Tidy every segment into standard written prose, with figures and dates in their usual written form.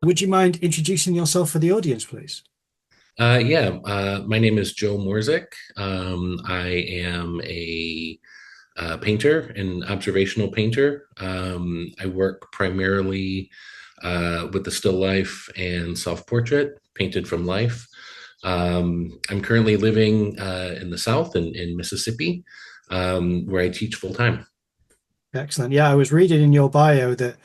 would you mind introducing yourself for the audience, please? My name is Joe Morzuch. I am a painter and observational painter. I work primarily with the still life and self portrait painted from life. I'm currently living in the South in Mississippi, where I teach full time. Excellent. Yeah, I was reading in your bio that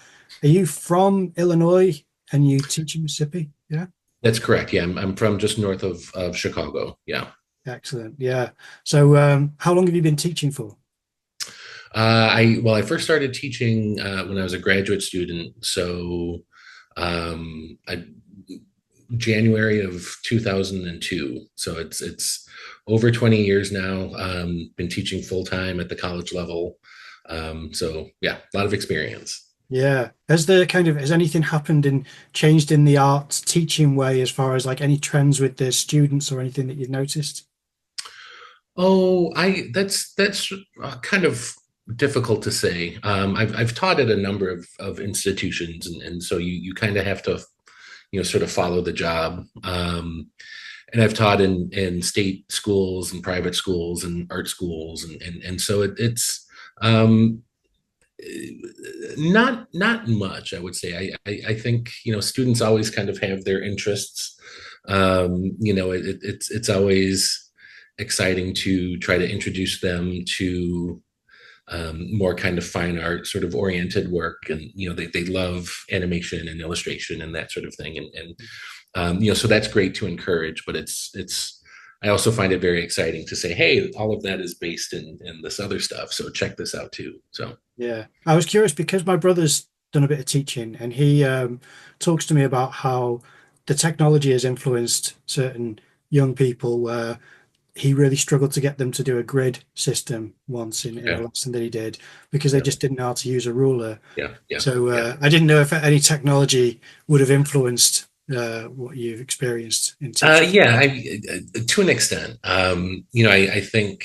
are you from Illinois and you teach in Mississippi? Yeah. That's correct. Yeah, I'm from just north of Chicago. Yeah. Excellent. Yeah. So, how long have you been teaching for? I first started teaching when I was a graduate student. So, I January of 2002. So it's over 20 years now. Been teaching full time at the college level. So yeah, a lot of experience. Yeah. Has anything happened and changed in the arts teaching way as far as like any trends with the students or anything that you've noticed? Oh, I that's kind of difficult to say. I've taught at a number of institutions, and so you kind of have to sort of follow the job. And I've taught in state schools and private schools and art schools, and so it's not much. I would say I think students always kind of have their interests. It's always exciting to try to introduce them to more kind of fine art sort of oriented work, and they love animation and illustration and that sort of thing, and so that's great to encourage, but it's I also find it very exciting to say, hey, all of that is based in this other stuff, so check this out too. So Yeah. I was curious because my brother's done a bit of teaching and he talks to me about how the technology has influenced certain young people where he really struggled to get them to do a grid system once in a yeah, lesson that he did because they yeah, just didn't know how to use a ruler. yeah, yeah, So yeah. I didn't know if any technology would have influenced what you've experienced in teaching. Yeah, to an extent. I think,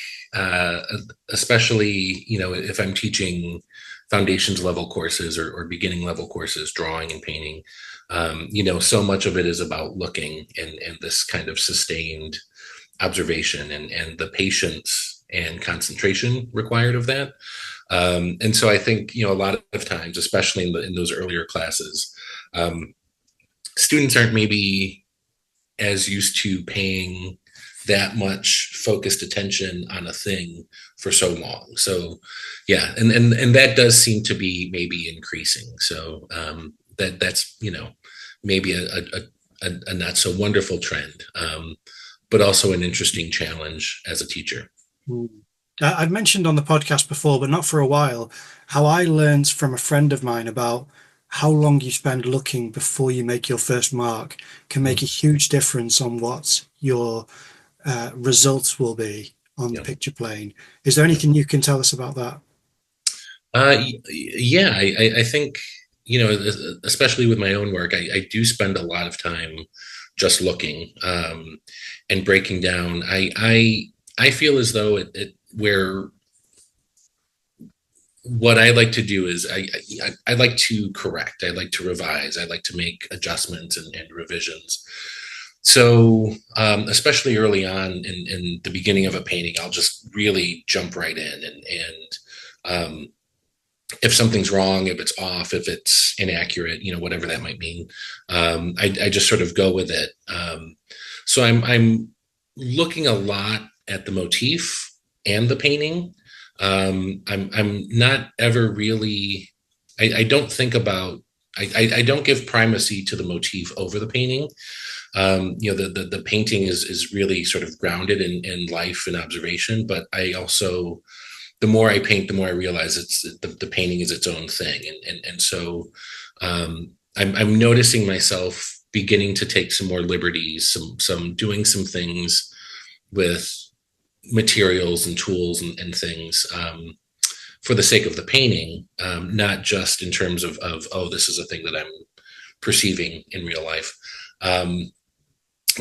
especially, if I'm teaching foundations level courses or beginning level courses, drawing and painting, so much of it is about looking and this kind of sustained observation and the patience and concentration required of that. And so I think, a lot of times, especially in those earlier classes, um, students aren't maybe as used to paying that much focused attention on a thing for so long. So yeah, and that does seem to be maybe increasing. So that's maybe a not so wonderful trend, but also an interesting challenge as a teacher. Mm. I've mentioned on the podcast before, but not for a while, how I learned from a friend of mine about how long you spend looking before you make your first mark can make a huge difference on what your results will be on the Yeah. picture plane. Is there anything you can tell us about that? Yeah, I think, especially with my own work, I do spend a lot of time just looking, and breaking down. I feel as though it where what I like to do is I like to correct, I like to revise, I like to make adjustments and revisions. So, especially early on in the beginning of a painting, I'll just really jump right in and if something's wrong, if it's off, if it's inaccurate, whatever that might mean, I just sort of go with it. So I'm looking a lot at the motif and the painting. I'm not ever really. I don't think about. I don't give primacy to the motif over the painting. The painting is really sort of grounded in life and observation, but I also, the more I paint, the more I realize the painting is its own thing, and so I'm noticing myself beginning to take some more liberties, some doing some things with materials and tools and things, for the sake of the painting, not just in terms of oh, this is a thing that I'm perceiving in real life.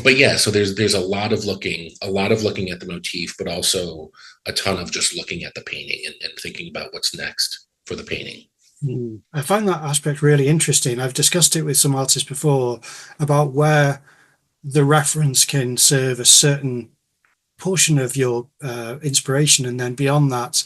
But yeah, so there's a lot of looking at the motif, but also a ton of just looking at the painting and thinking about what's next for the painting. I find that aspect really interesting. I've discussed it with some artists before about where the reference can serve a certain portion of your inspiration, and then beyond that,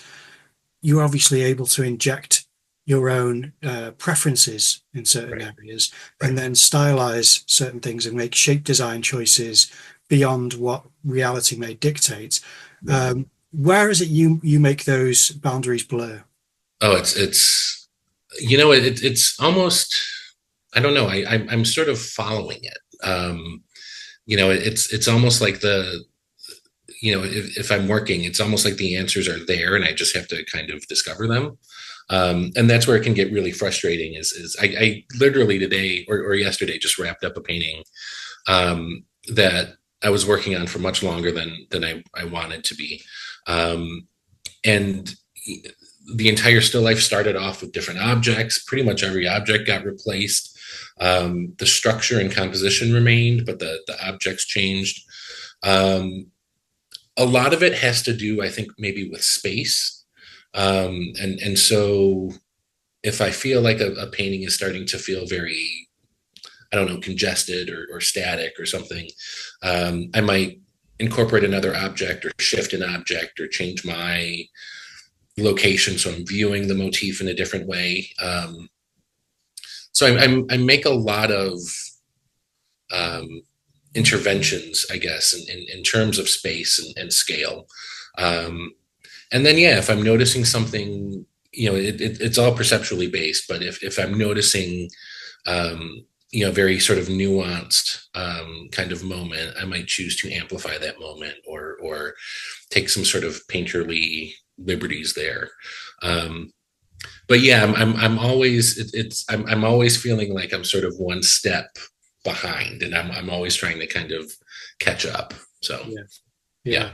you're obviously able to inject your own preferences in certain Right. areas, Right. and then stylize certain things and make shape design choices beyond what reality may dictate. Yeah. Where is it you make those boundaries blur? Oh, it's it's almost, I don't know. I'm sort of following it. It's almost like if I'm working, it's almost like the answers are there, and I just have to kind of discover them. And that's where it can get really frustrating. Is I literally today or yesterday just wrapped up a painting that I was working on for much longer than I wanted to be, and the entire still life started off with different objects. Pretty much every object got replaced. The structure and composition remained, but the objects changed. Um, a lot of it has to do, I think, maybe with space. And so if I feel like a painting is starting to feel very, I don't know, congested or static or something, I might incorporate another object or shift an object or change my location so I'm viewing the motif in a different way. So I make a lot of um, interventions, I guess, in terms of space and scale. Um, and then, yeah, if I'm noticing something, it's all perceptually based, but if I'm noticing, very sort of nuanced kind of moment, I might choose to amplify that moment or take some sort of painterly liberties there. Um, but yeah, I'm always I'm always feeling like I'm sort of one step behind, and I'm always trying to kind of catch up. So Yeah, yeah. yeah.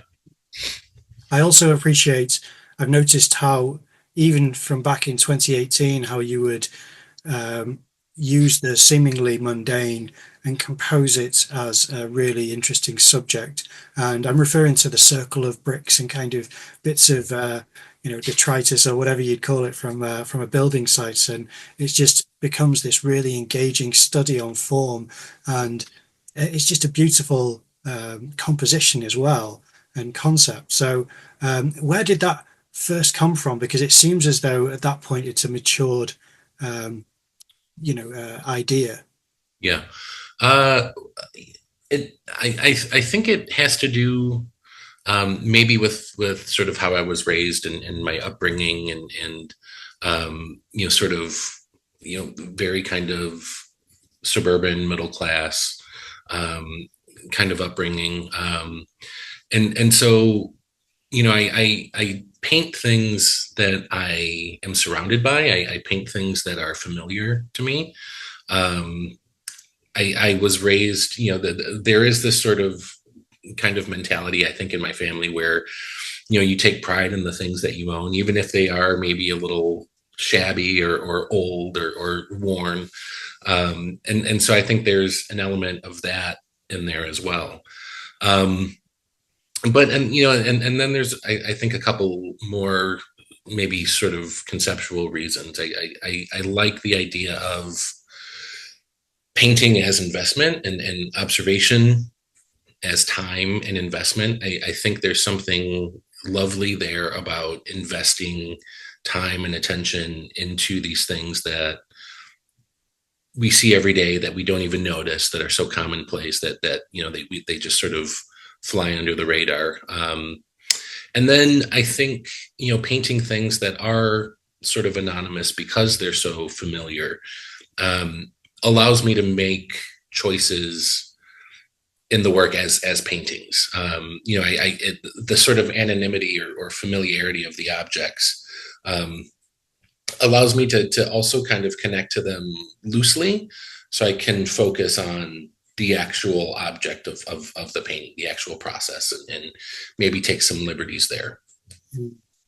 I also appreciate, I've noticed how, even from back in 2018, how you would um, use the seemingly mundane and compose it as a really interesting subject. And I'm referring to the circle of bricks and kind of bits of, detritus or whatever you'd call it from a building site. And it just becomes this really engaging study on form. And it's just a beautiful composition as well and concept. So, where did that first come from? Because it seems as though at that point it's a matured um, idea. Yeah. Uh, I think it has to do maybe with sort of how I was raised and my upbringing and sort of very kind of suburban middle class um, kind of upbringing, and so I paint things that I am surrounded by. I paint things that are familiar to me. Um, I was raised, there is this sort of kind of mentality, I think, in my family where, you take pride in the things that you own, even if they are maybe a little shabby or old or worn. And so I think there's an element of that in there as well. Um, but, and then there's, I think, a couple more maybe sort of conceptual reasons. I like the idea of painting as investment and observation as time and investment. I think there's something lovely there about investing time and attention into these things that we see every day that we don't even notice, that are so commonplace that they just sort of fly under the radar. And then I think painting things that are sort of anonymous because they're so familiar um, allows me to make choices in the work as paintings. The sort of anonymity or familiarity of the objects um, allows me to also kind of connect to them loosely, so I can focus on the actual object of the painting, the actual process, and maybe take some liberties there.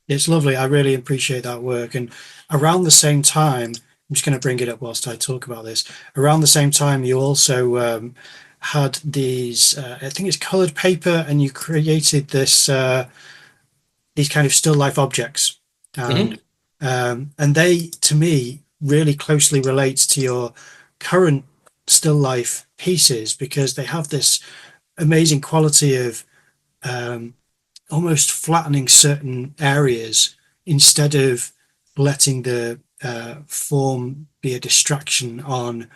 It's lovely. I really appreciate that work. And around the same time, I'm just going to bring it up whilst I talk about this. Around the same time, you also had these, I think it's colored paper, and you created these kind of still life objects. And Mm-hmm. And they, to me, really closely relates to your current still life pieces because they have this amazing quality of um, almost flattening certain areas instead of letting the form be a distraction on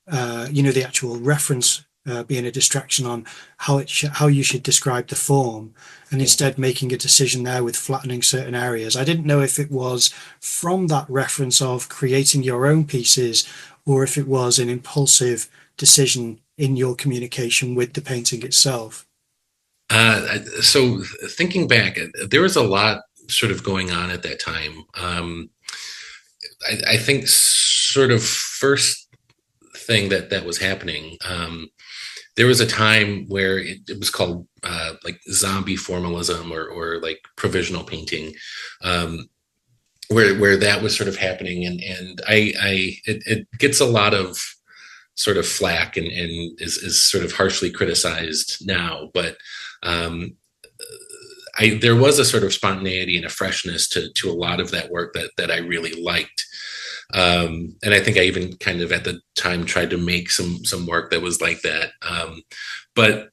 the actual reference being a distraction on how you should describe the form, and instead making a decision there with flattening certain areas. I didn't know if it was from that reference of creating your own pieces, or if it was an impulsive decision in your communication with the painting itself. So thinking back, there was a lot sort of going on at that time. I think sort of first thing that was happening. There was a time where it was called like zombie formalism or like provisional painting, where that was sort of happening, and it gets a lot of sort of flack and is sort of harshly criticized now, but um, there was a sort of spontaneity and a freshness to a lot of that work that I really liked. And I think I even kind of at the time tried to make some work that was like that. But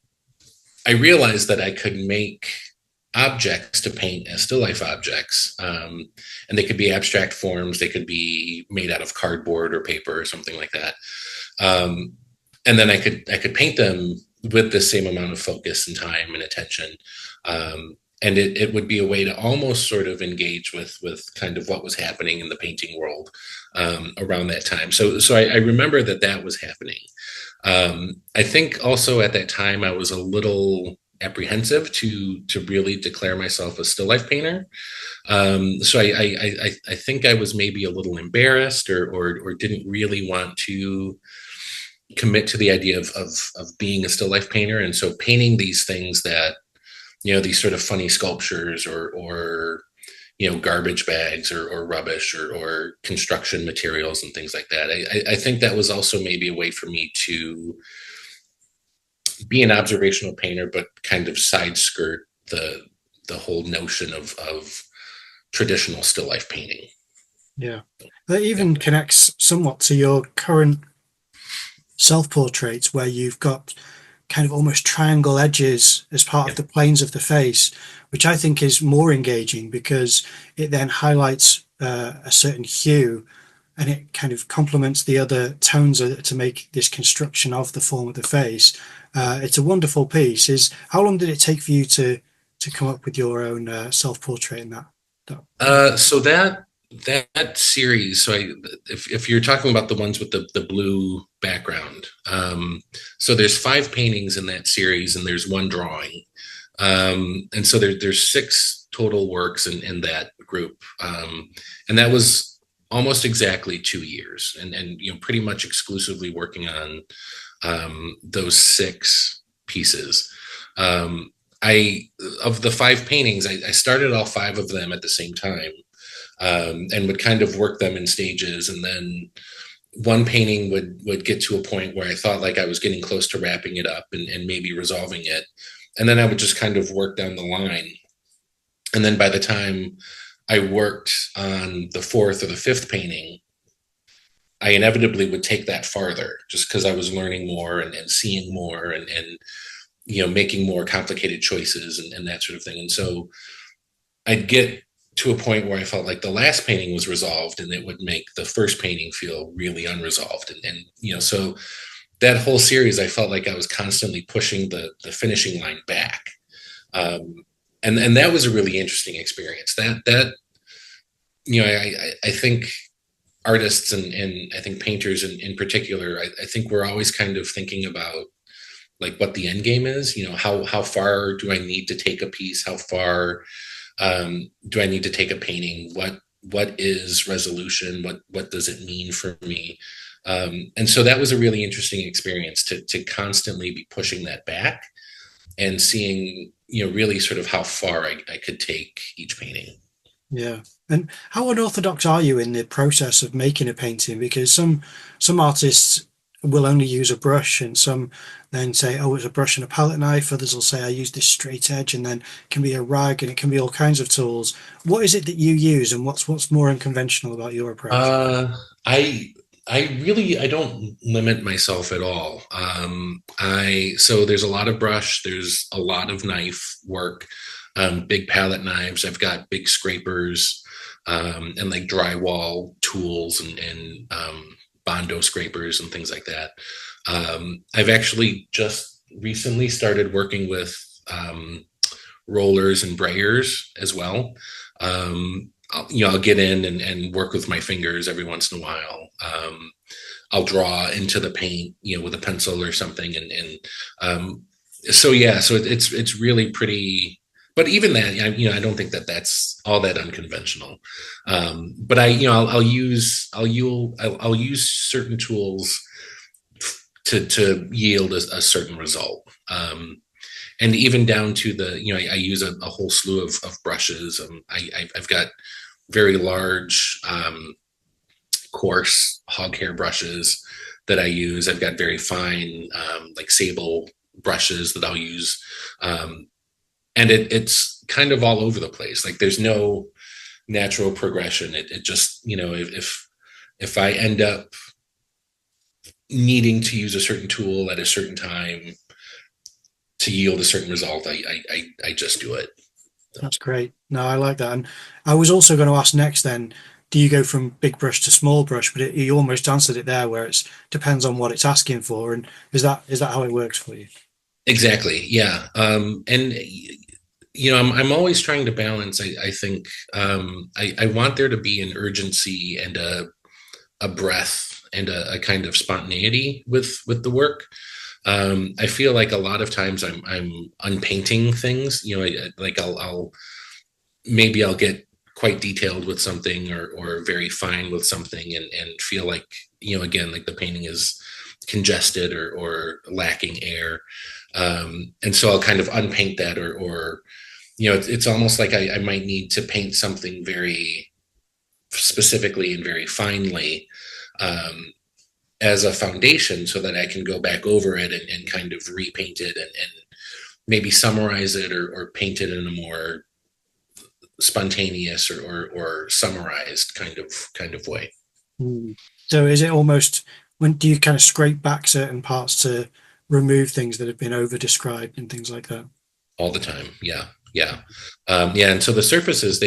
I realized that I could make objects to paint as still life objects, and they could be abstract forms. They could be made out of cardboard or paper or something like that. Um, and then I could paint them with the same amount of focus and time and attention. And it would be a way to almost sort of engage with kind of what was happening in the painting world around that time. So I remember that was happening. I think also at that time I was a little apprehensive to really declare myself a still life painter. So I think I was maybe a little embarrassed or didn't really want to commit to the idea of being a still life painter. And so painting these things that, these sort of funny sculptures or garbage bags or rubbish or construction materials and things like that. I think that was also maybe a way for me to be an observational painter, but kind of side skirt the whole notion of traditional still life painting. Yeah. That Yeah. even connects somewhat to your current self portraits, where you've got kind of almost triangle edges as part of Yeah. the planes of the face, which I think is more engaging because it then highlights a certain hue and it kind of complements the other tones to make this construction of the form of the face. It's a wonderful piece. Is how long did it take for you to come up with your own self portrait in that way? So that series. So if you're talking about the ones with the blue background, so there's 5 paintings in that series, and there's 1 drawing, and so there's 6 total works in that group, and that was almost exactly 2 years, and pretty much exclusively working on those 6 pieces. I of the 5 paintings, I started all 5 of them at the same time, and would kind of work them in stages, and then one painting would get to a point where I thought like I was getting close to wrapping it up and maybe resolving it, and then I would just kind of work down the line, and then by the time I worked on the 4th or the 5th painting, I inevitably would take that farther just because I was learning more and seeing more and making more complicated choices and that sort of thing. And so I'd get to a point where I felt like the last painting was resolved, and it would make the first painting feel really unresolved. And so that whole series, I felt like I was constantly pushing the finishing line back. And that was a really interesting experience. I think artists and I think painters in particular, I think we're always kind of thinking about like what the end game is. How far do I need to take a piece? How far do I need to take a painting? What is resolution? What does it mean for me? And so that was a really interesting experience to constantly be pushing that back and seeing really sort of how far I could take each painting. Yeah. And how unorthodox are you in the process of making a painting? Because some artists will only use a brush, and some then say, oh, it's a brush and a palette knife. Others will say, I use this straight edge, and then it can be a rag, and it can be all kinds of tools. What is it that you use, and what's more unconventional about your approach? Uh, I I don't limit myself at all. So there's a lot of brush, there's a lot of knife work, big palette knives. I've got big scrapers, and like drywall tools and Bondo scrapers and things like that. I've actually just recently started working with rollers and brayers as well. I'll get in and work with my fingers every once in a while. I'll draw into the paint, with a pencil or something, so yeah, so it's really pretty. But even that, I don't think that that's all that unconventional. But I'll use certain tools to yield a certain result. And even down to I use a whole slew of brushes. I've got very large, coarse hog hair brushes that I use. I've got very fine, like sable brushes that I'll use. And it's kind of all over the place. Like there's no natural progression. It just, if I end up needing to use a certain tool at a certain time to yield a certain result, I just do it. That's great. No, I like that. And I was also going to ask next then, do you go from big brush to small brush? But you almost answered it there, where it depends on what it's asking for. And is that how it works for you? Exactly. Yeah. And I'm always trying to balance. I think I want there to be an urgency and a breath and a kind of spontaneity with the work. I feel like a lot of times I'm unpainting things. Like I'll get quite detailed with something or very fine with something and feel like, again, like the painting is congested or lacking air. And so I'll kind of unpaint that or it's almost like I might need to paint something very specifically and very finely, as a foundation so that I can go back over it and kind of repaint it and maybe summarize it or paint it in a more spontaneous or summarized kind of way. Mm. So is it almost, when do you kind of scrape back certain parts to remove things that have been over described and things like that? All the time. Yeah. Yeah. Yeah. And so the surfaces,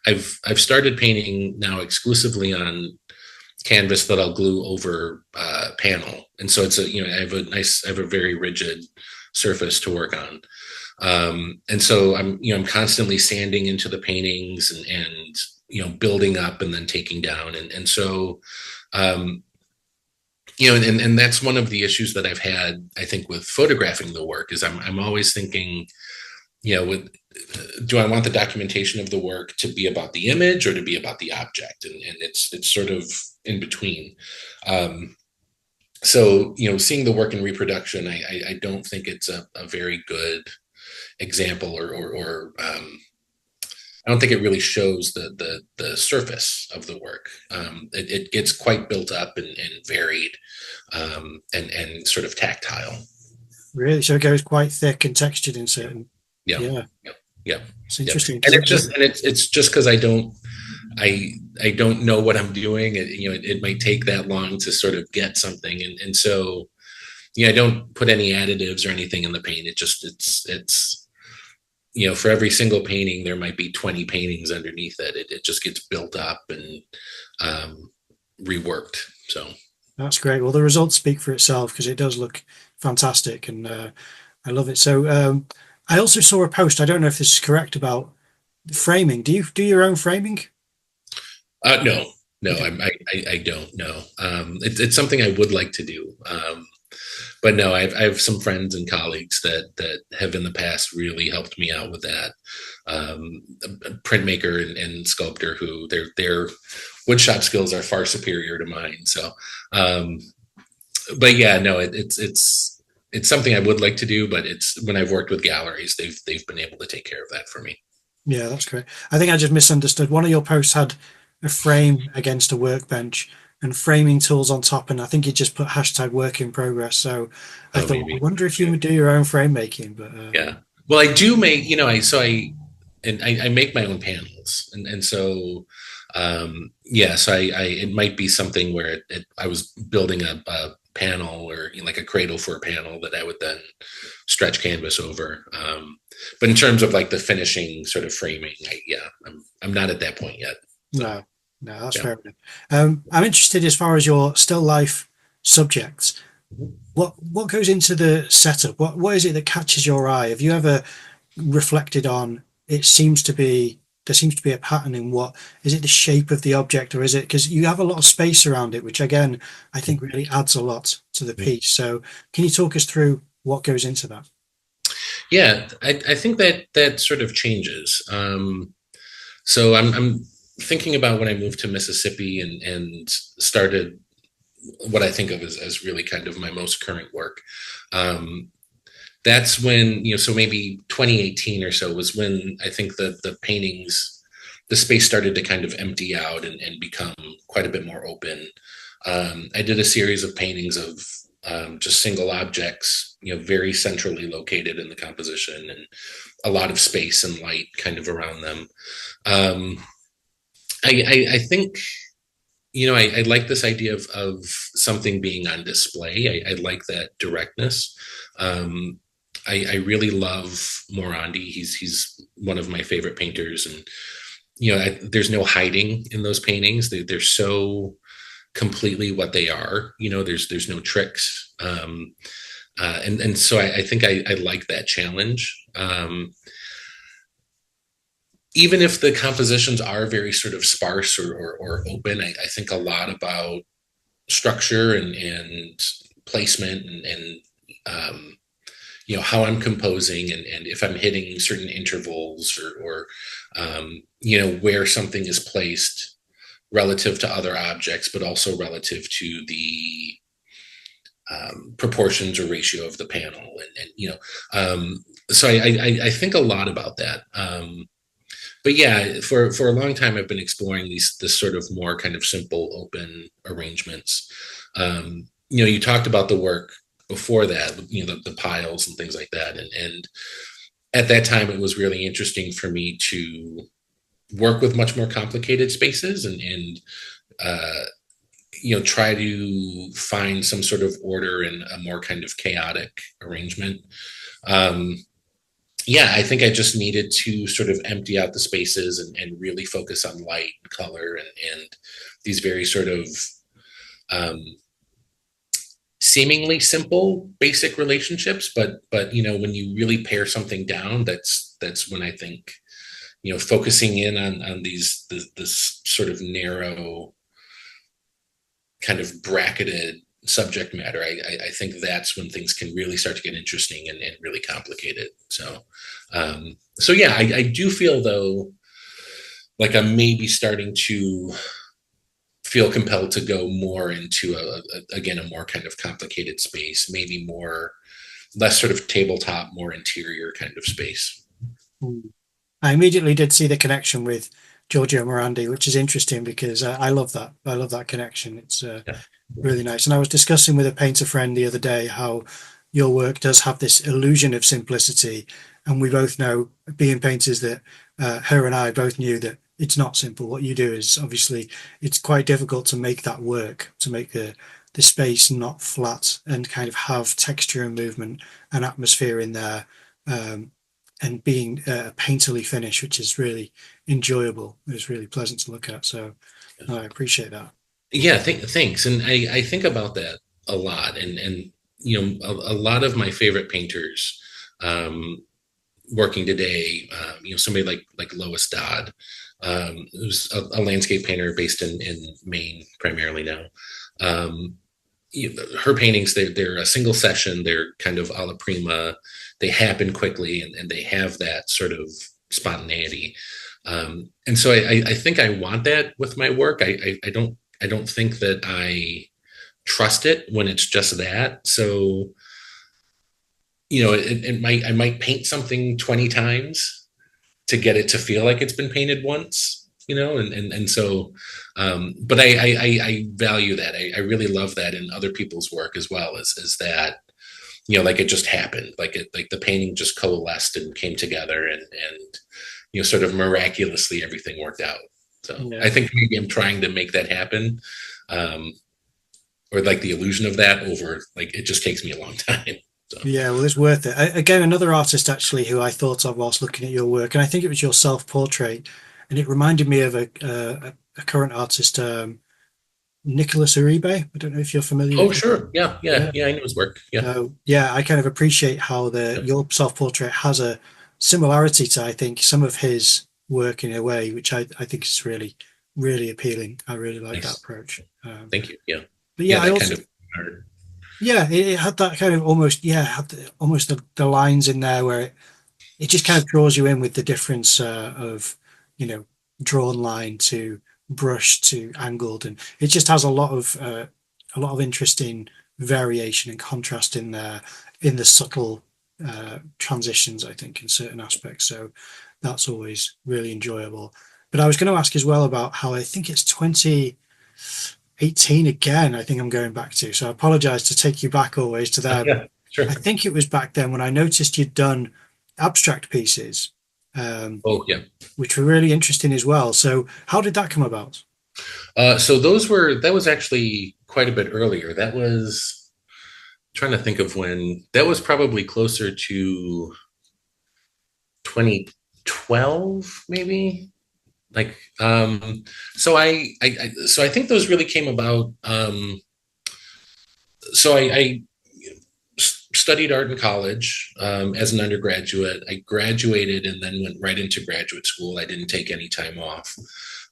I've started painting now exclusively on canvas that I'll glue over panel. And so I have a very rigid surface to work on. And so I'm constantly sanding into the paintings and building up and then taking down. And so, and that's one of the issues that I've had, I think, with photographing the work is I'm always thinking, do I want the documentation of the work to be about the image or to be about the object? And it's sort of in between. So, seeing the work in reproduction, I don't think it's a very good example or I don't think it really shows the surface of the work. It gets quite built up and varied, and sort of tactile. Really? So it goes quite thick and textured in certain. Yeah. Yeah, Yeah. Yeah. it's Yeah. interesting. And it's just because I don't know what I'm doing. It might take that long to sort of get something. And so, I don't put any additives or anything in the paint. It's for every single painting, there might be 20 paintings underneath it. It just gets built up and reworked. So That's great. Well, the results speak for itself because it does look fantastic, and I love it. So I also saw a post. I don't know if this is correct about framing. Do you do your own framing? no, no, Okay. I don't know. It's something I would like to do. But no, I have some friends and colleagues that have in the past really helped me out with that. A printmaker and sculptor who their woodshop skills are far superior to mine. So, but yeah, no, it's something I would like to do, but it's when I've worked with galleries, they've been able to take care of that for me. Yeah, that's great. I think I just misunderstood. One of your posts had a frame against a workbench, and framing tools on top. And I think you just put hashtag work in progress. So I Oh, thought, I maybe. wonder if you Yeah. would do your own frame making, but Yeah. Well, I do make, I make my own panels. And so, yeah, so it might be something where I was building a panel or like a cradle for a panel that I would then stretch canvas over. But in terms of like the finishing sort of framing, I'm not at that point yet. So, no, no, that's yeah. fair enough. I'm interested as far as your still life subjects. What goes into the setup? What is it that catches your eye? Have you ever reflected on? It seems to be there seems to be a pattern in what is it the shape of the object, or is it because you have a lot of space around it, which again I think really adds a lot to the piece. So can you talk us through what goes into that? Yeah, I think that that sort of changes. So I'm thinking about when I moved to Mississippi and started what I think of as really kind of my most current work. Um, that's when, so maybe 2018 or so was when I think the paintings, the space started to kind of empty out and become quite a bit more open. I did a series of paintings of just single objects, very centrally located in the composition and a lot of space and light kind of around them. Um, I think I like this idea of something being on display. I like that directness. Um, I really love Morandi. He's one of my favorite painters, and there's no hiding in those paintings. They're so completely what they are. There's no tricks, and so I think I like that challenge. Even if the compositions are very sort of sparse or open, I think a lot about structure and placement and how I'm composing and if I'm hitting certain intervals or where something is placed relative to other objects, but also relative to the proportions or ratio of the panel. So I think a lot about that. But yeah, for a long time, I've been exploring this sort of more kind of simple, open arrangements. You talked about the work before that, the piles and things like that, and at that time, it was really interesting for me to work with much more complicated spaces and try to find some sort of order in a more kind of chaotic arrangement. Um, yeah, I think I just needed to sort of empty out the spaces and really focus on light and color and these very sort of um, seemingly simple, basic relationships. But when you really pare something down, that's when I think focusing in on this sort of narrow kind of bracketed subject matter, I think that's when things can really start to get interesting and really complicated. So yeah, I do feel though like I'm maybe starting to feel compelled to go more into again a more kind of complicated space, maybe less sort of tabletop, more interior kind of space. I immediately did see the connection with Giorgio Morandi, which is interesting because I love that. I love that connection. It's Yeah. really nice. And I was discussing with a painter friend the other day how your work does have this illusion of simplicity. And we both know, being painters, that her and I both knew that it's not simple. What you do is obviously it's quite difficult to make that work, to make the space not flat and kind of have texture and movement and atmosphere in there. Um, and being a painterly finish, which is really enjoyable. It was really pleasant to look at. So no, I appreciate that. Yeah, thanks. And I think about that a lot. And a lot of my favorite painters um, working today, somebody like Lois Dodd, who's a landscape painter based in Maine primarily now. Um, Her paintings, they're a single session. They're kind of alla prima. They happen quickly, and they have that sort of spontaneity. And so I think I want that with my work. I don't think that I trust it when it's just that. So I might paint something 20 times to get it to feel like it's been painted once. and so, but I value that. I really love that in other people's work as well, is that, like it just happened, like the painting just coalesced and came together, and sort of miraculously everything worked out. So Yeah. I think maybe I'm trying to make that happen, um, or like the illusion of that over, like it just takes me a long time. So. Yeah, well, it's worth it. Again, another artist actually who I thought of whilst looking at your work, and I think it was your self-portrait, and it reminded me of a current artist, Nicholas Uribe. I don't know if you're familiar Oh, with him. sure. Yeah, yeah, Yeah. yeah. I know his work. Yeah. So yeah, I kind of appreciate how Yeah. your self-portrait has a similarity to, I think, some of his work in a way, which I think is really, really appealing. I really like that Nice. approach. Thank you. Yeah. But Yeah. yeah, I That kind also of art. yeah, it had that kind of almost had almost the lines in there where it just kind of draws you in with the difference of you know drawn line to brush to angled, and it just has a lot of interesting variation and contrast in there in the subtle transitions, I think, in certain aspects. So that's always really enjoyable. But I was going to ask as well about how I think it's 2018 again. I think I'm going back to. So I apologize to take you back always to there, but Yeah. Sure. I think it was back then when I noticed you'd done abstract pieces, um, Oh, yeah. which were really interesting as well. So how did that come about? So that was actually quite a bit earlier. That was, trying to think of when, that was probably closer to 2012, maybe. Like, so so I think those really came about. So I studied art in college, as an undergraduate. I graduated and then went right into graduate school. I didn't take any time off,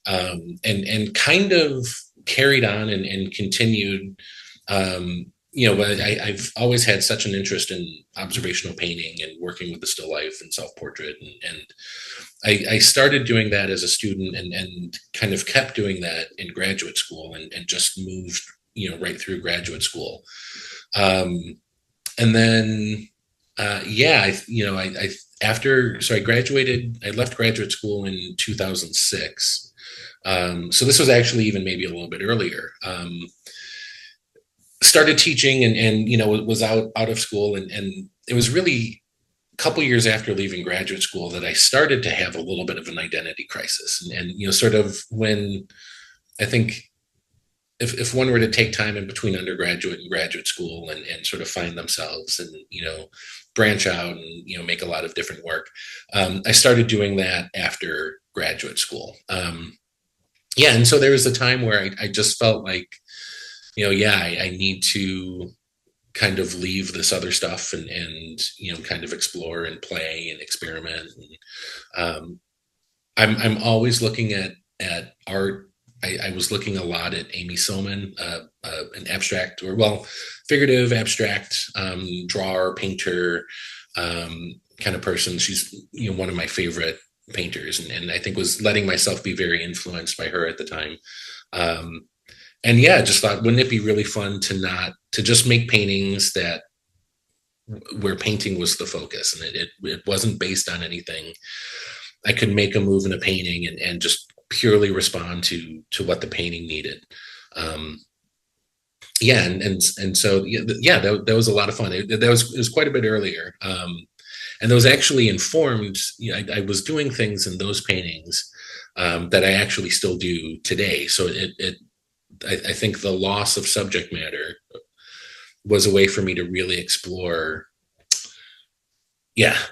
and kind of carried on and continued. But I've always had such an interest in observational painting and working with the still life and self portrait, and I started doing that as a student, and kind of kept doing that in graduate school, and just moved right through graduate school. And then yeah, I after, so I graduated, I left graduate school in 2006. So this was actually even maybe a little bit earlier. Started teaching, and was out of school, and it was really a couple years after leaving graduate school that I started to have a little bit of an identity crisis, and sort of when, I think, if one were to take time in between undergraduate and graduate school, and sort of find themselves, and branch out, and make a lot of different work, I started doing that after graduate school. Yeah, and so there was a time where I just felt like, I need to kind of leave this other stuff, and kind of explore and play and experiment. And I'm always looking at art. I was looking a lot at Amy Sillman, an abstract, or well, figurative abstract drawer, painter, kind of person. She's one of my favorite painters, and I think was letting myself be very influenced by her at the time. And yeah, just thought, wouldn't it be really fun to just make paintings that where painting was the focus, and it wasn't based on anything. I could make a move in a painting, and just purely respond to what the painting needed. Yeah, and so yeah, that was a lot of fun. It was quite a bit earlier, and that was actually informed. I was doing things in those paintings that I actually still do today. So I think the loss of subject matter was a way for me to really explore,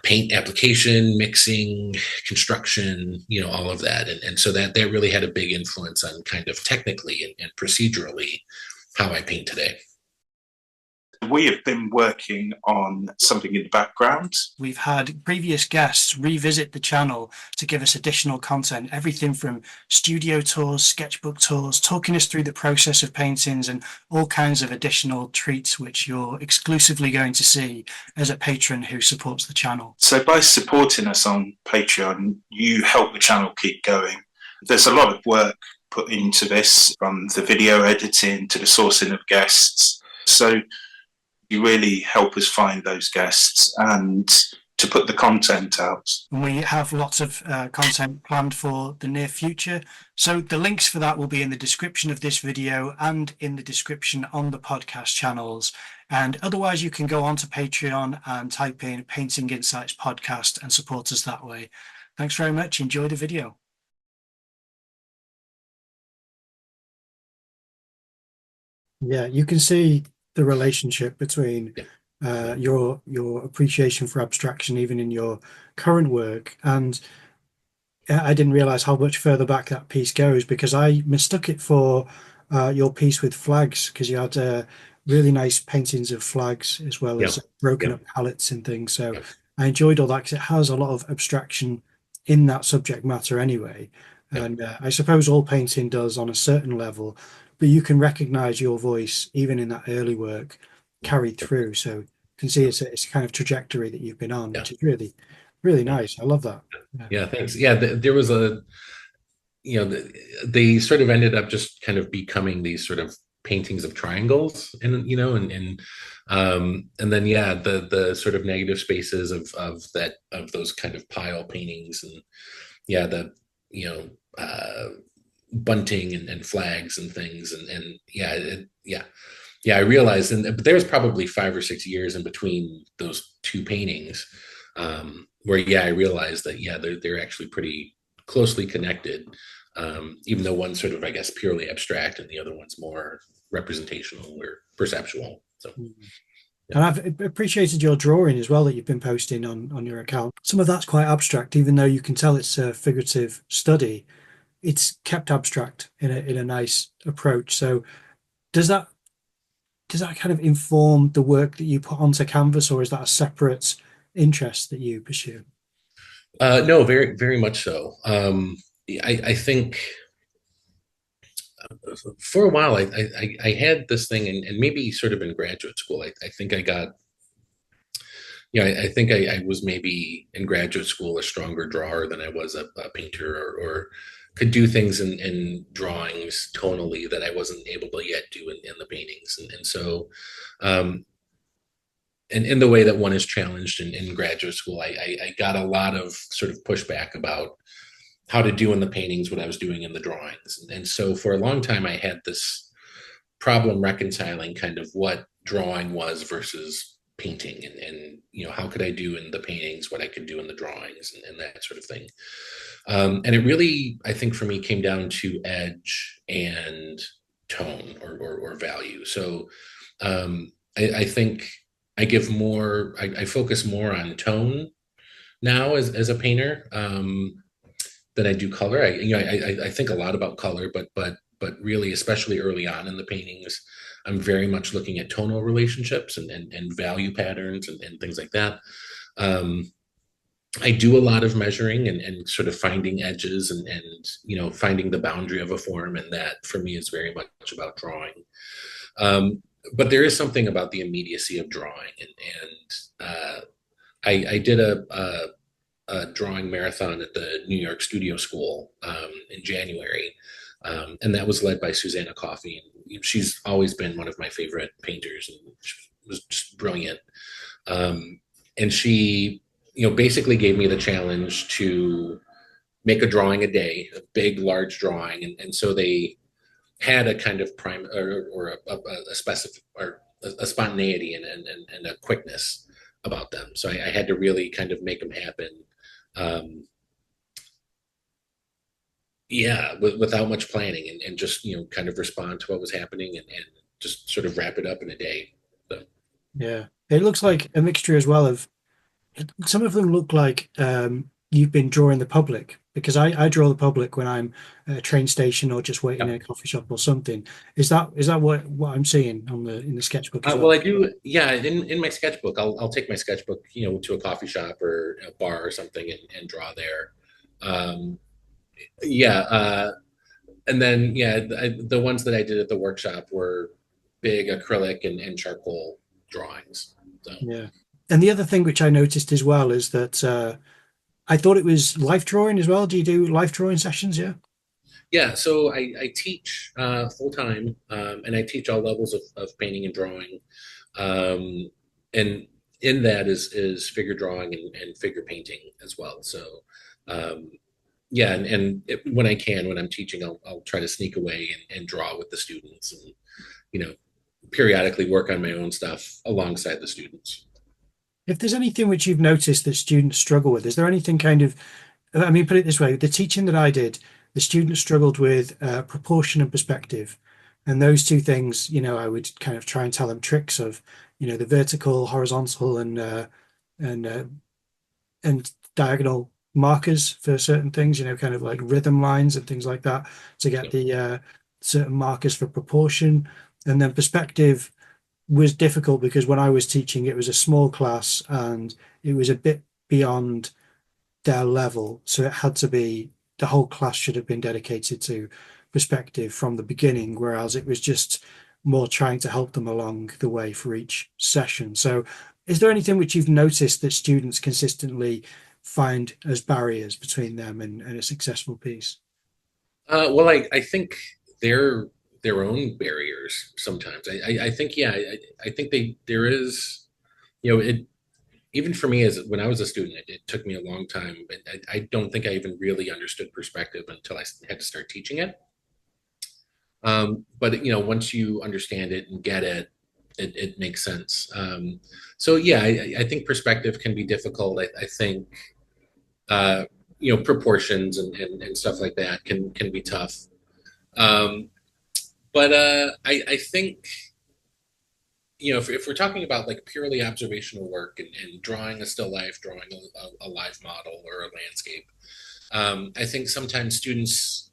paint application, mixing, construction, all of that. And so that really had a big influence on kind of technically and procedurally how I paint today. We have been working on something in the background. We've had previous guests revisit the channel to give us additional content, everything from studio tours, sketchbook tours, talking us through the process of paintings, and all kinds of additional treats which you're exclusively going to see as a patron who supports the channel. So by supporting us on Patreon, you help the channel keep going. There's a lot of work put into this, from the video editing to the sourcing of guests. So you really help us find those guests, and to put the content out. And we have lots of content planned for the near future. So the links for that will be in the description of this video and in the description on the podcast channels. And otherwise, you can go on to Patreon and type in Painting Insights Podcast and support us that way. Thanks very much. Enjoy the video. Yeah, you can see the relationship between your appreciation for abstraction, even in your current work. And I didn't realize how much further back that piece goes, because I mistook it for your piece with flags, because you had really nice paintings of flags as well as broken up palettes and things. So I enjoyed all that because it has a lot of abstraction in that subject matter anyway. And I suppose all painting does on a certain level, but you can recognize your voice even in that early work carried through. So you can see it's a kind of trajectory that you've been on, which is really, really nice. I love that. Yeah, thanks. Yeah, there was they sort of ended up just kind of becoming these sort of paintings of triangles, and and then the sort of negative spaces of those kind of pile paintings, and bunting and flags and things, I realized, but there was probably 5 or 6 years in between those two paintings, where I realized that they're actually pretty closely connected, even though one's sort of, I guess, purely abstract and the other one's more representational or perceptual. So and I've appreciated your drawing as well that you've been posting on your account. Some of that's quite abstract, even though you can tell it's a figurative study. It's kept abstract in a nice approach. So does that kind of inform the work that you put onto canvas, or is that a separate interest that you pursue? No, very, very much so. I think for a while I had this thing, and maybe sort of in graduate school, I think I got, I think I was maybe in graduate school a stronger drawer than I was a painter, or could do things in drawings tonally that I wasn't able to yet do in the paintings. And so, and in the way that one is challenged in graduate school, I got a lot of sort of pushback about how to do in the paintings what I was doing in the drawings. And so for a long time, I had this problem reconciling kind of what drawing was versus painting, and how could I do in the paintings what I could do in the drawings, and that sort of thing. And it really, I think for me, came down to edge and tone or value. So I think I focus more on tone now as a painter than I do color. I think a lot about color, but really, especially early on in the paintings, I'm very much looking at tonal relationships and value patterns and things like that. I do a lot of measuring and sort of finding edges and finding the boundary of a form, and that for me is very much about drawing. But there is something about the immediacy of drawing, and I did a drawing marathon at the New York Studio School in January, and that was led by Susanna Coffey. And she's always been one of my favorite painters, and she was just brilliant. And she basically gave me the challenge to make a drawing a day, a big, large drawing. And so they had a kind of a specific, or a spontaneity and a quickness about them. So I had to really kind of make them happen. Without much planning, and just, kind of respond to what was happening and just sort of wrap it up in a day. So. Yeah. It looks like a mixture as well of, some of them look like you've been drawing the public, because I draw the public when I'm at a train station or just waiting in a coffee shop or something. Is that what I'm seeing in the sketchbook as well? Well, I do. Yeah, in my sketchbook, I'll take my sketchbook, to a coffee shop or a bar or something, and draw there. And then the ones that I did at the workshop were big acrylic and charcoal drawings. So. Yeah. And the other thing which I noticed as well is that I thought it was life drawing as well. Do you do life drawing sessions? Yeah. Yeah. So I teach full time, and I teach all levels of painting and drawing. And in that is figure drawing and figure painting as well. So um, yeah, and when I can, when I'm teaching, I'll try to sneak away and draw with the students, and you know, periodically work on my own stuff alongside the students. If there's anything which you've noticed that students struggle with, is there anything kind of, I mean, put it this way, the teaching that I did, the students struggled with proportion and perspective. And those two things, I would kind of try and tell them tricks of, the vertical, horizontal, and and diagonal markers for certain things, kind of like rhythm lines and things like that to get the certain markers for proportion. And then perspective was difficult because when I was teaching, it was a small class and it was a bit beyond their level. So it had to be, the whole class should have been dedicated to perspective from the beginning, whereas it was just more trying to help them along the way for each session. So is there anything which you've noticed that students consistently find as barriers between them and a successful piece? Well, I think they're their own barriers sometimes. I think yeah, I think there is, it even for me as when I was a student, it took me a long time. But I don't think I even really understood perspective until I had to start teaching it. But once you understand it and get it, it makes sense. So yeah, I think perspective can be difficult. I think proportions and stuff like that can be tough. Um, but I think if we're talking about like purely observational work and drawing a still life, drawing a live model or a landscape, I think sometimes students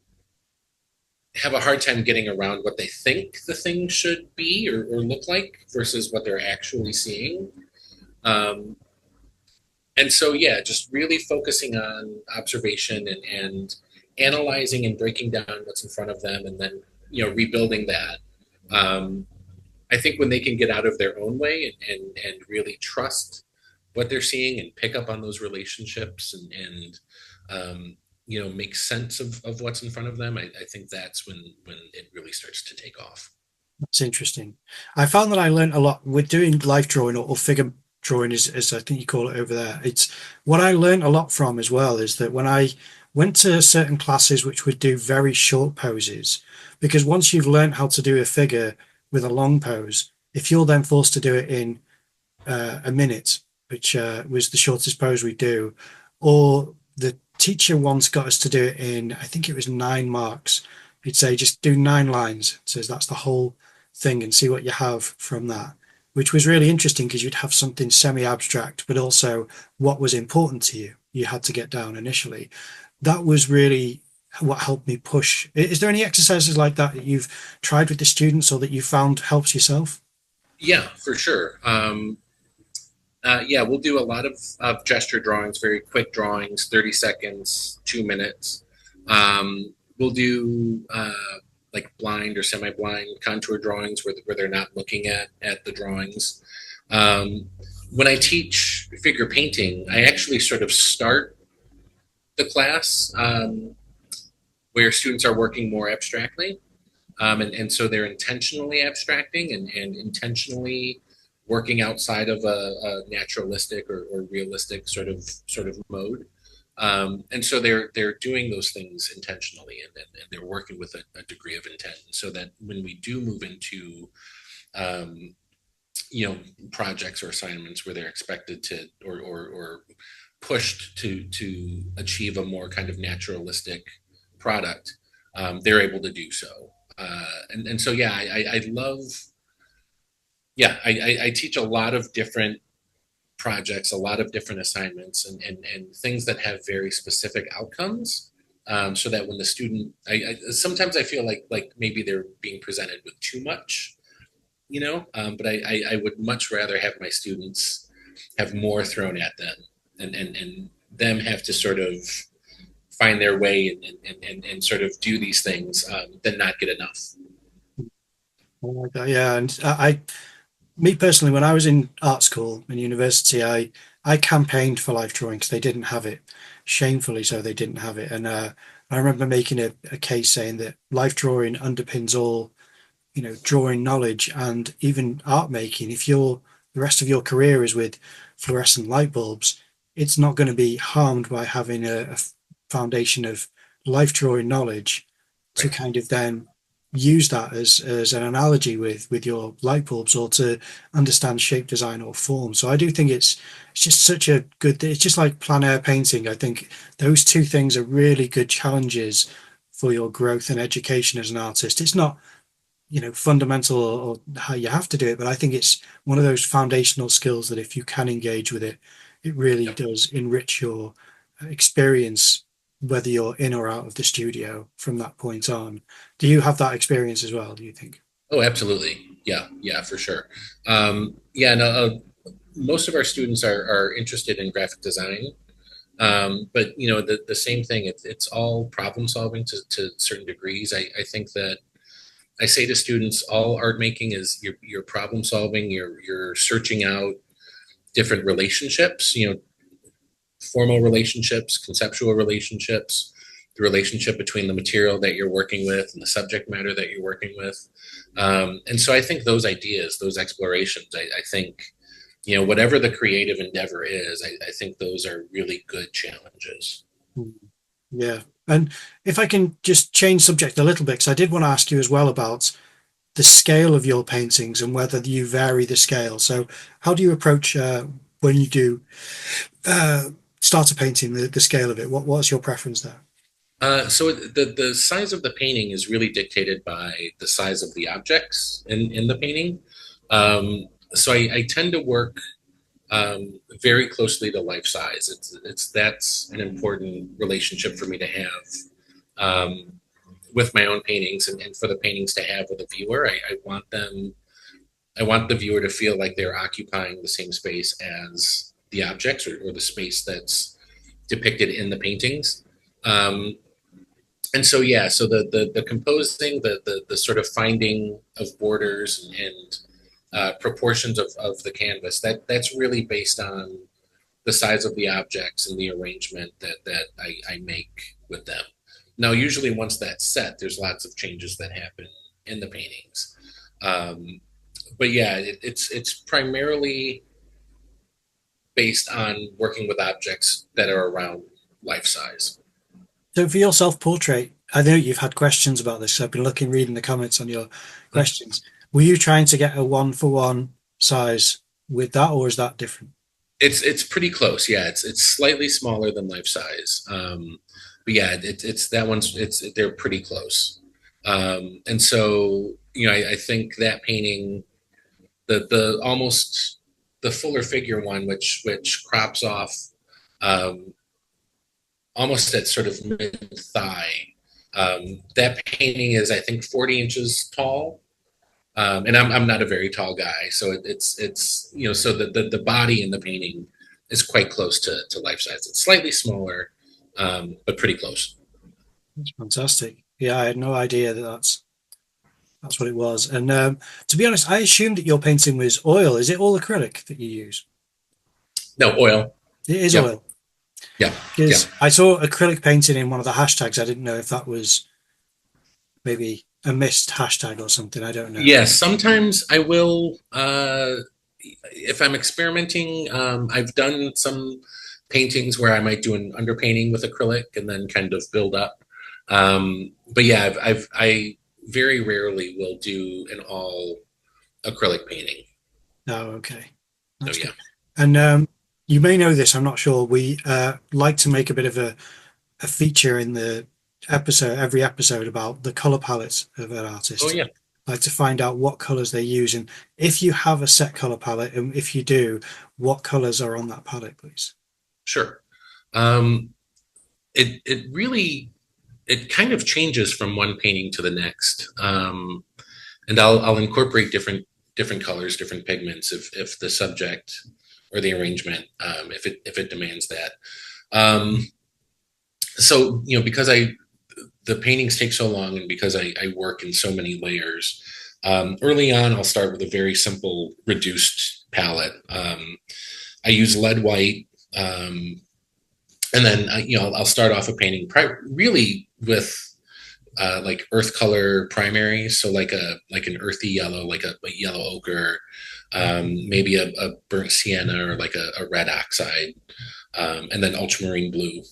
have a hard time getting around what they think the thing should be or look like versus what they're actually seeing. Um, and so, yeah, just really focusing on observation and analyzing and breaking down what's in front of them, and then rebuilding that. Um, I think when they can get out of their own way and really trust what they're seeing and pick up on those relationships and make sense of what's in front of them, I think that's when it really starts to take off. That's interesting. I found that I learned a lot with doing life drawing or figure drawing, as I think you call it over there. It's what I learned a lot from as well is that when I went to certain classes which would do very short poses, because once you've learned how to do a figure with a long pose, if you're then forced to do it in a minute, which was the shortest pose we do, or the teacher once got us to do it in, I think it was 9 marks. He'd say, just do 9 lines. Says that's the whole thing and see what you have from that, which was really interesting because you'd have something semi-abstract, but also what was important to you. You had to get down initially. That was really what helped me push. Is there any exercises like that that you've tried with the students or that you found helps yourself? Yeah, for sure. Yeah, we'll do a lot of gesture drawings, very quick drawings, 30 seconds, 2 minutes. We'll do like blind or semi-blind contour drawings where they're not looking at the drawings. When I teach figure painting, I actually sort of start the class where students are working more abstractly. And so they're intentionally abstracting and intentionally working outside of a naturalistic or realistic sort of mode. And so they're doing those things intentionally, and they're working with a degree of intent, so that when we do move into projects or assignments where they're expected to or pushed to achieve a more kind of naturalistic product, they're able to do so. And so yeah, I love, yeah, I teach a lot of different projects, a lot of different assignments, and things that have very specific outcomes. So that when the student, sometimes I feel like maybe they're being presented with too much, but I would much rather have my students have more thrown at them and them have to sort of find their way and sort of do these things than not get enough. I like that, yeah. And me personally, when I was in art school and university, I campaigned for life drawing because they didn't have it. Shamefully so, they didn't have it. And I remember making a case saying that life drawing underpins all, drawing knowledge and even art making. If you're the rest of your career is with fluorescent light bulbs, it's not going to be harmed by having a foundation of life drawing knowledge to Right. kind of then use that as an analogy with your light bulbs, or to understand shape, design, or form. So I do think it's just such a good, it's just like plein air painting. I think those two things are really good challenges for your growth and education as an artist. It's not, fundamental or how you have to do it, but I think it's one of those foundational skills that if you can engage with it, it really Yep. does enrich your experience, whether you're in or out of the studio from that point on. Do you have that experience as well, do you think? Oh, absolutely. Yeah, yeah, for sure. Yeah, no, most of our students are interested in graphic design, but the same thing. It's all problem solving to certain degrees. I think that I say to students, all art making is you're problem solving. You're searching out different relationships. Formal relationships, conceptual relationships, the relationship between the material that you're working with and the subject matter that you're working with. And so I think those ideas, those explorations, I think, whatever the creative endeavor is, I think those are really good challenges. Yeah. And if I can just change subject a little bit, because I did want to ask you as well about the scale of your paintings and whether you vary the scale. So how do you approach when you do uh, start a painting, the scale of it? What's your preference there? So the size of the painting is really dictated by the size of the objects in the painting. So I tend to work very closely to life size. That's an important relationship for me to have with my own paintings, and for the paintings to have with the viewer. I want the viewer to feel like they're occupying the same space as the objects, or the space that's depicted in the paintings. And so yeah, so the composing, the sort of finding of borders and proportions of the canvas, that's really based on the size of the objects and the arrangement that I make with them. Now, usually once that's set, there's lots of changes that happen in the paintings. But yeah, it's primarily based on working with objects that are around life size. So for your self-portrait, I know you've had questions about this. So I've been reading the comments on your questions. Were you trying to get a one for one size with that, or is that different? It's pretty close. Yeah, it's slightly smaller than life size. But yeah, it's that one's they're pretty close. And so I think that painting, the almost the fuller figure one, which crops off almost at sort of mid thigh. That painting is, I think, 40 inches tall. And I'm not a very tall guy, so it's so the body in the painting is quite close to life size. It's slightly smaller, but pretty close. That's fantastic. Yeah, I had no idea that's what it was. And to be honest, I assumed that your painting was oil. Is it all acrylic that you use? No, oil. It is Yep. oil. Yeah. Yeah. Because I saw acrylic painting in one of the hashtags. I didn't know if that was maybe a missed hashtag or something. I don't know. Yeah. Sometimes I will, if I'm experimenting. I've done some paintings where I might do an underpainting with acrylic and then kind of build up. But yeah, I very rarely will do an all acrylic painting. Oh, okay. So That's yeah. good. And you may know this, I'm not sure. We like to make a bit of a feature in the episode, every episode, about the color palettes of an Oh artist. yeah. Like to find out what colors they use, and if you have a set color palette, and if you do, what colors are on that palette, please. Sure. It really it kind of changes from one painting to the next, and I'll incorporate different colors, different pigments if the subject or the arrangement, if it demands that. So because the paintings take so long, and because I work in so many layers, early on I'll start with a very simple reduced palette. I use lead white. And then I'll start off a painting really with like earth color primaries, so like an earthy yellow, like a yellow ochre, maybe a burnt sienna or like a red oxide, and then ultramarine blue.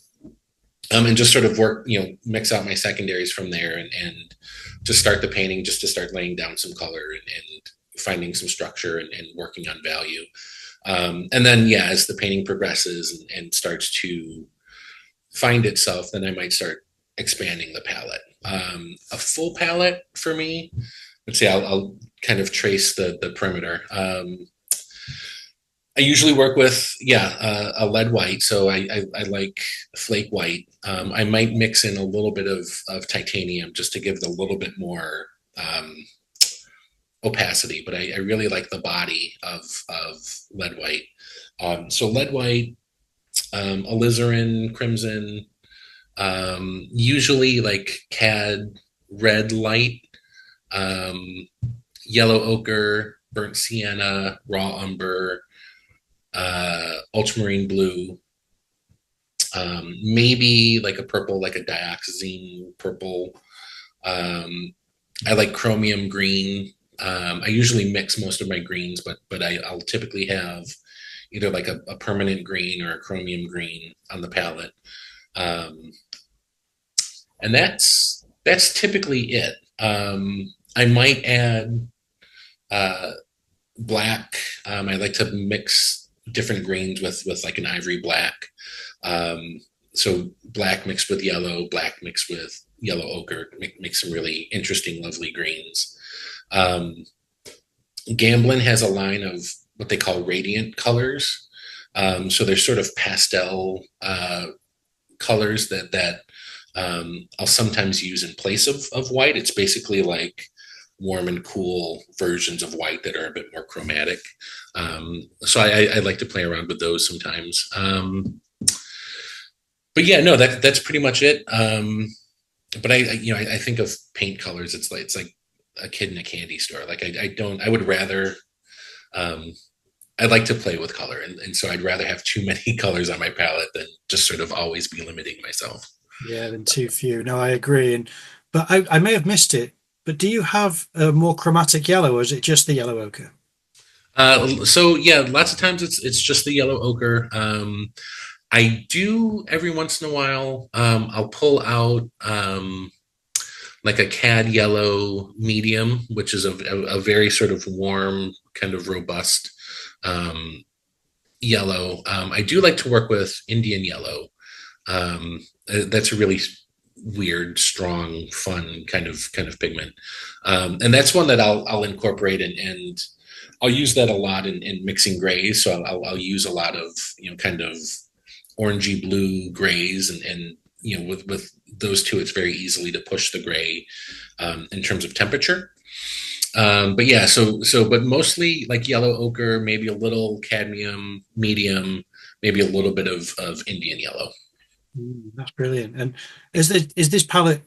And just sort of work, mix out my secondaries from there, and just start the painting, just to start laying down some color and finding some structure and working on value. And then, yeah, as the painting progresses and starts to find itself, then I might start expanding the palette. A full palette for me, let's see, I'll kind of trace the perimeter. I usually work with, a lead white. So I like flake white. I might mix in a little bit of titanium just to give it a little bit more opacity, but I really like the body of lead white. So lead white, alizarin, crimson, usually like cad red light, yellow ochre, burnt sienna, raw umber, ultramarine blue, maybe like a purple, like a dioxazine purple. I like chromium green. I usually mix most of my greens, but I'll typically have either like a permanent green or a chromium green on the palette. And that's typically it. I might add black. I like to mix different greens with like an ivory black. So black mixed with yellow, black mixed with yellow ochre, make some really interesting, lovely greens. Gamblin has a line of what they call radiant colors. So they're sort of pastel colors that I'll sometimes use in place of white. It's basically like warm and cool versions of white that are a bit more chromatic. So I like to play around with those sometimes. But yeah, no, that's pretty much it. But I think of paint colors. It's like a kid in a candy store. Like I would rather, I'd like to play with color. And so I'd rather have too many colors on my palette than just sort of always be limiting myself. Yeah, than too few. No, I agree. But I may have missed it, but do you have a more chromatic yellow, or is it just the yellow ochre? So yeah, lots of times it's just the yellow ochre. I do every once in a while, I'll pull out like a cad yellow medium, which is a very sort of warm, kind of robust yellow. I do like to work with Indian yellow. That's a really weird, strong, fun kind of pigment, and that's one that I'll incorporate and I'll use that a lot in mixing grays. So I'll use a lot of kind of orangey blue grays, and with those two, it's very easily to push the gray in terms of temperature. But yeah, but mostly like yellow ochre, maybe a little cadmium, medium, maybe a little bit of Indian yellow. That's brilliant. And is this palette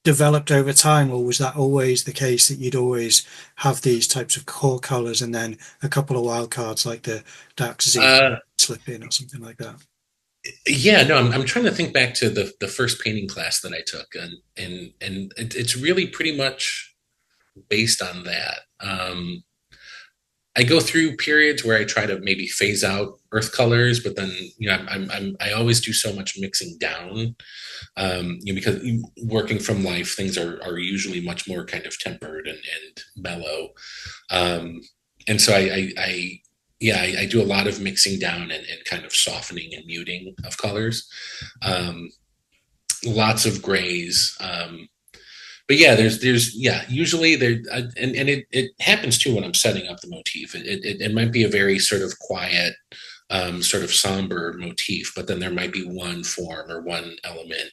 developed over time, or was that always the case that you'd always have these types of core colors and then a couple of wild cards like the dark slip in or something like that? Yeah, no, I'm trying to think back to the first painting class that I took, and it's really pretty much based on that. I go through periods where I try to maybe phase out earth colors, but then I always do so much mixing down, because working from life, things are usually much more kind of tempered and mellow, and so I do a lot of mixing down and kind of softening and muting of colors, lots of grays. But yeah, there's usually there, and it happens too when I'm setting up the motif. It might be a very sort of quiet, sort of somber motif, but then there might be one form or one element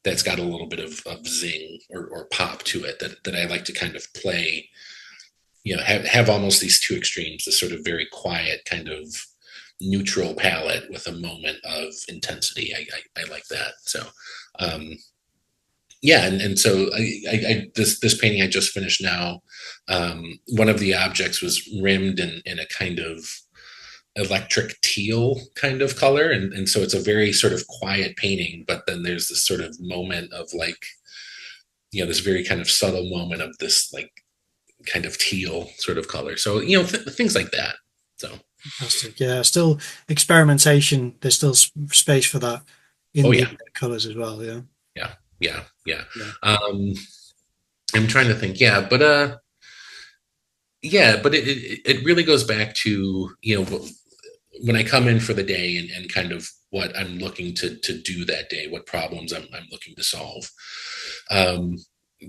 that's got a little bit of zing or pop to it that I like to kind of play. Have almost these two extremes: this sort of very quiet kind of neutral palette with a moment of intensity. I like that. So. Yeah, and so this painting I just finished now, one of the objects was rimmed in a kind of electric teal kind of color, and so it's a very sort of quiet painting, but then there's this sort of moment of like, this very kind of subtle moment of this like kind of teal sort of color. So, things like that. So, Fantastic. Yeah, still experimentation. There's still space for that oh in the yeah, colors as well. Yeah. yeah. Yeah. I'm trying to think. But it really goes back to, when I come in for the day and kind of what I'm looking to do that day, what problems I'm looking to solve. Um,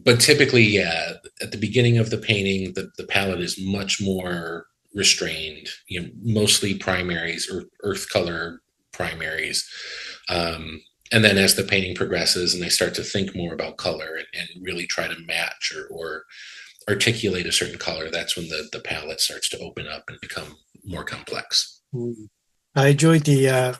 but typically, yeah, at the beginning of the painting, the palette is much more restrained, mostly primaries or earth color primaries. And then as the painting progresses and I start to think more about color and really try to match or articulate a certain color, that's when the palette starts to open up and become more complex. Mm. I enjoyed the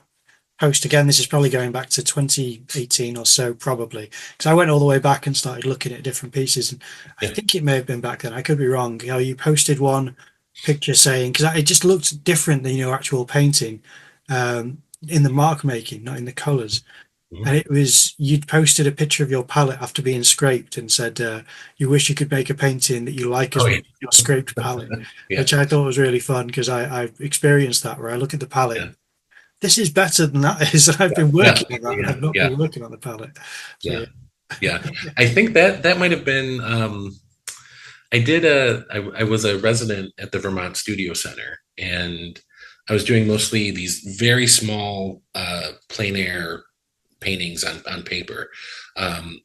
post again. This is probably going back to 2018 or so, probably, because I went all the way back and started looking at different pieces. And I Yeah. think it may have been back then. I could be wrong. You posted one picture saying, because it just looked different than your actual painting in the mark making, not in the colors. Mhm. And it was, you'd posted a picture of your palette after being scraped and said, you wish you could make a painting that you like Oh as yeah. much as your scraped palette, Yeah. which I thought was really fun because I've experienced that where I look at the palette. Yeah. This is better than that is. I've been Yeah. working on that. Yeah. I've not Yeah. been working on the palette. So Yeah. yeah. Yeah. I think that might have been, I was a resident at the Vermont Studio Center, and I was doing mostly these very small plein air paintings on paper,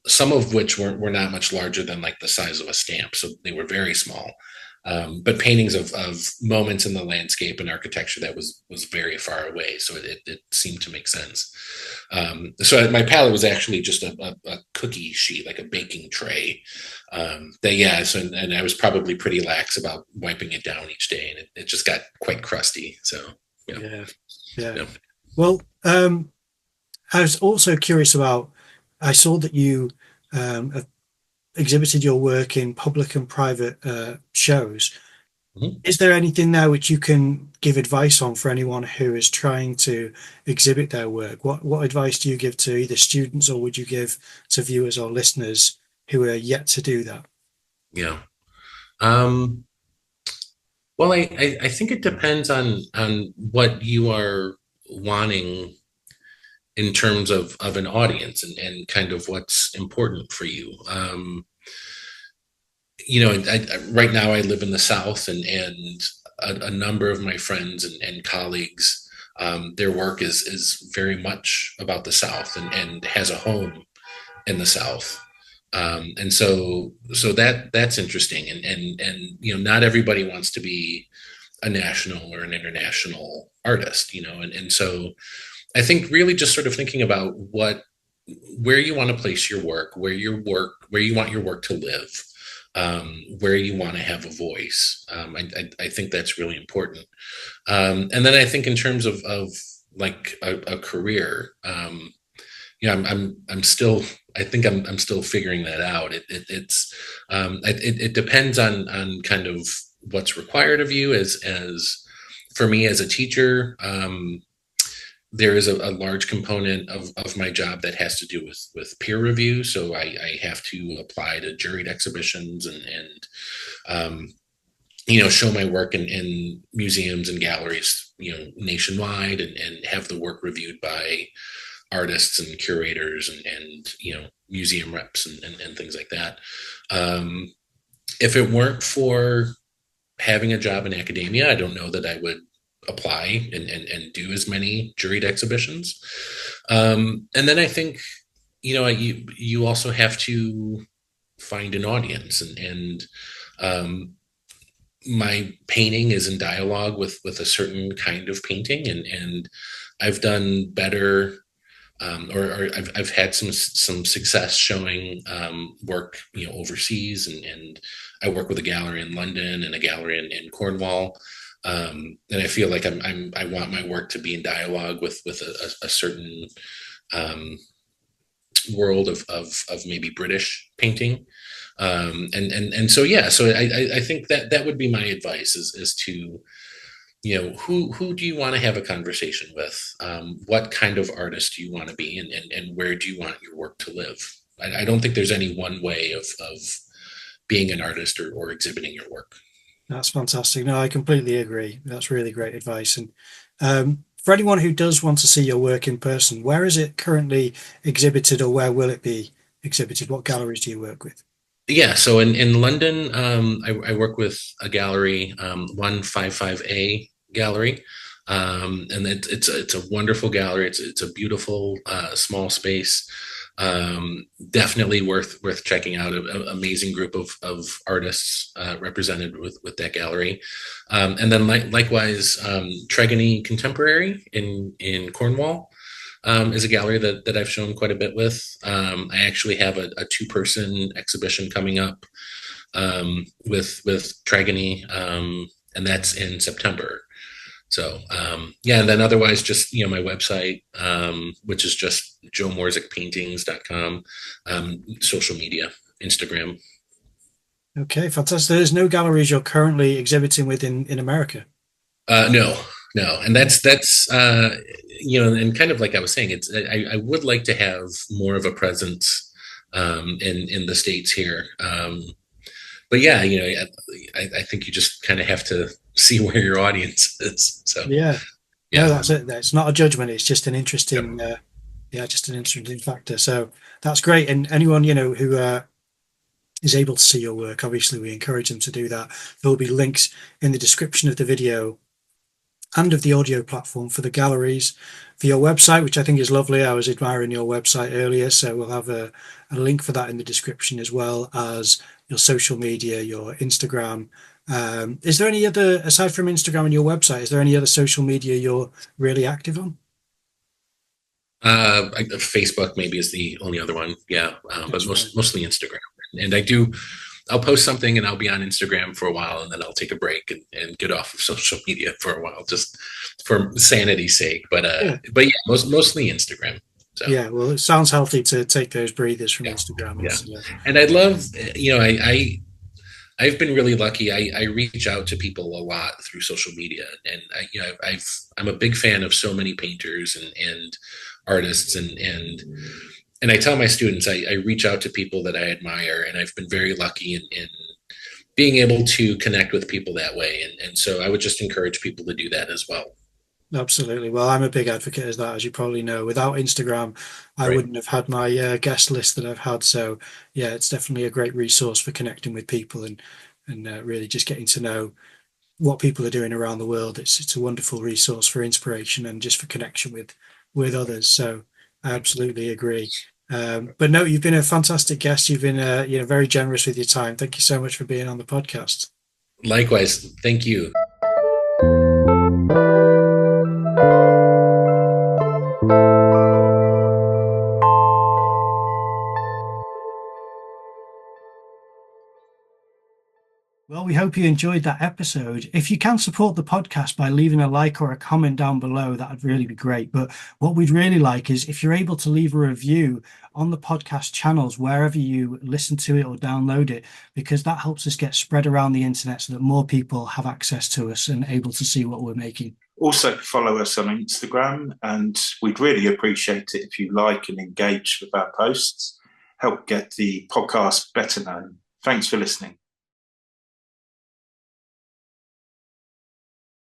some of which were not much larger than like the size of a stamp. So they were very small. But paintings of moments in the landscape and architecture that was very far away. So it seemed to make sense. So my palette was actually just a cookie sheet, like a baking tray. And I was probably pretty lax about wiping it down each day, and it just got quite crusty. So, yeah. Yeah. Yeah. Yeah. Well, I was also curious about, I saw that you have exhibited your work in public and private shows. Mhm. Is there anything there which you can give advice on for anyone who is trying to exhibit their work? What advice do you give to either students, or would you give to viewers or listeners who are yet to do that? Yeah. Um, well, I think it depends on what you are wanting in terms of an audience and kind of what's important for you. Right now I live in the South, and a number of my friends and colleagues, their work is very much about the South and has a home in the South. And so that's interesting. And not everybody wants to be a national or an international artist, and so I think really just sort of thinking about where you want to place your work, where you want your work to live, where you want to have a voice. I think that's really important. And then I think in terms of like a career, I'm still, I think I'm still figuring that out. It depends on kind of what's required of you as for me as a teacher. There is a large component of my job that has to do with peer review. So I have to apply to juried exhibitions and show my work in museums and galleries, nationwide, and have the work reviewed by artists and curators and museum reps and things like that. If it weren't for having a job in academia, I don't know that I would apply and do as many juried exhibitions. And then I think, you also have to find an audience, and my painting is in dialogue with a certain kind of painting, and I've done better, or I've had some success showing work overseas, and I work with a gallery in London and a gallery in Cornwall. And I feel like I want my work to be in dialogue with a certain world of maybe British painting. And so, yeah, so I think that would be my advice is to, who do you want to have a conversation with? What kind of artist do you want to be, and where do you want your work to live? I don't think there's any one way of being an artist or exhibiting your work. That's fantastic. No, I completely agree. That's really great advice. And for anyone who does want to see your work in person, where is it currently exhibited, or where will it be exhibited? What galleries do you work with? Yeah, so in London, I work with a gallery, 155A gallery, and it's a wonderful gallery. It's a beautiful small space. Definitely worth checking out. An amazing group of artists represented with that gallery, and then likewise, Tregony Contemporary in Cornwall. Is a gallery that I've shown quite a bit with. I actually have a two-person exhibition coming up with Tregony, and that's in September. So yeah, and then otherwise, just my website, which is just joemorzuchpaintings.com, social media, Instagram. Okay, fantastic. There's no galleries you're currently exhibiting with in America? No, and that's and kind of like I was saying, I would like to have more of a presence in the States here. But yeah, I think you just kind of have to see where your audience is. So yeah, no, that's it. That's not a judgment. It's just an interesting, Yep. just an interesting factor. So that's great. And anyone who is able to see your work, obviously we encourage them to do that. There will be links in the description of the video and of the audio platform for the galleries, for your website, which I think is lovely. I was admiring your website earlier, so we'll have a link for that in the description, as well as your social media, your Instagram. Is there any other, aside from Instagram and your website, is there any other social media you're really active on? Facebook maybe is the only other one. Yeah, but That's right. mostly Instagram. And I'll post something and I'll be on Instagram for a while, and then I'll take a break and get off of social media for a while, just for sanity's sake. But yeah, mostly Instagram. So. Yeah, well, it sounds healthy to take those breathers from Yeah. Instagram. Yeah. And I'd love, I've been really lucky. I reach out to people a lot through social media, and I'm a big fan of so many painters and artists, and I tell my students I reach out to people that I admire, and I've been very lucky in being able to connect with people that way, and so I would just encourage people to do that as well. Absolutely. Well, I'm a big advocate of that, as you probably know. Without Instagram, I wouldn't have had my guest list that I've had. So, yeah, it's definitely a great resource for connecting with people and really just getting to know what people are doing around the world. It's a wonderful resource for inspiration and just for connection with others. So, I absolutely agree. But no, you've been a fantastic guest. You've been very generous with your time. Thank you so much for being on the podcast. Likewise, thank you. Well, we hope you enjoyed that episode. If you can support the podcast by leaving a like or a comment down below, that would really be great. But what we'd really like is if you're able to leave a review on the podcast channels, wherever you listen to it or download it, because that helps us get spread around the internet so that more people have access to us and able to see what we're making. Also, follow us on Instagram, and we'd really appreciate it if you like and engage with our posts. Help get the podcast better known. Thanks for listening.